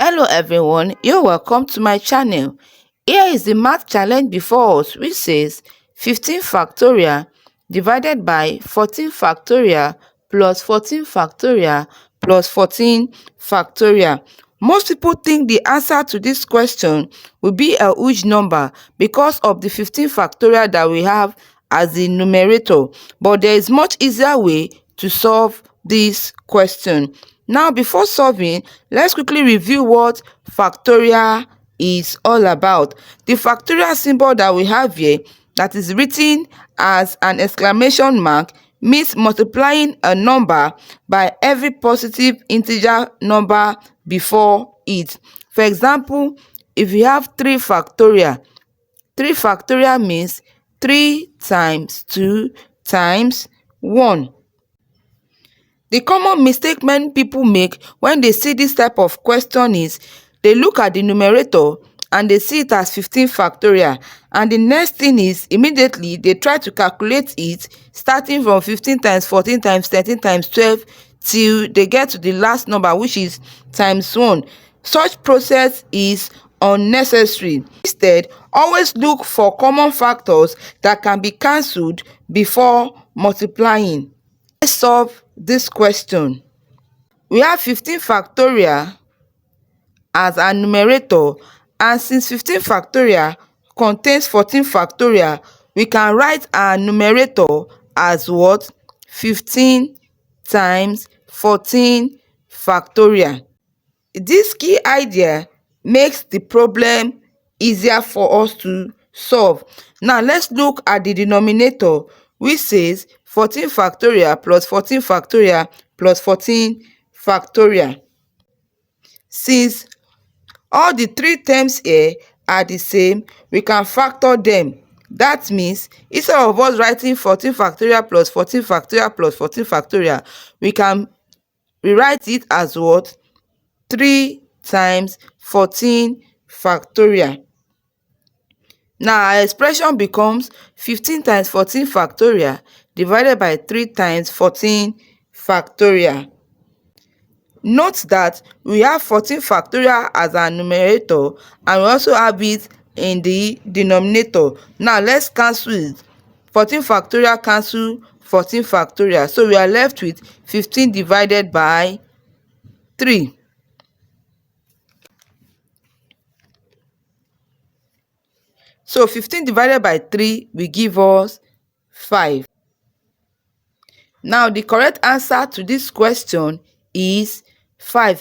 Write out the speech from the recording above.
Hello everyone, you're welcome to my channel. Here is the math challenge before us, which says 15 factorial divided by 14 factorial plus 14 factorial plus 14 factorial. Most people think the answer to this question will be a huge number because of the 15 factorial that we have as the numerator, but there is much easier way to solve this question. Now, before solving, let's quickly review what factorial is all about. The factorial symbol that we have here, that is written as an exclamation mark, means multiplying a number by every positive integer number before it. For example, if you have 3 factorial, 3 factorial means 3 times 2 times 1. The common mistake many people make when they see this type of question is they look at the numerator and they see it as 15 factorial, and the next thing is immediately they try to calculate it starting from 15 times 14 times 13 times 12 till they get to the last number, which is times 1. Such process is unnecessary. Instead, always look for common factors that can be cancelled before multiplying. Let's solve this question. We have 15 factorial as a numerator, and since 15 factorial contains 14 factorial, we can write our numerator as what? 15 times 14 factorial. This key idea makes the problem easier for us to solve. Now let's look at the denominator, which says 14 factorial plus 14 factorial plus 14 factorial. Since all the 3 terms here are the same, we can factor them. That means instead of us writing 14 factorial plus 14 factorial plus 14 factorial, we can rewrite it as what? 3 times 14 factorial. Now our expression becomes 15 times 14 factorial divided by 3 times 14 factorial. Note that we have 14 factorial as our numerator and we also have it in the denominator. Now let's cancel it. 14 factorial cancel 14 factorial. So we are left with 15 divided by 3. So 15 divided by 3 will give us 5. Now the correct answer to this question is 5.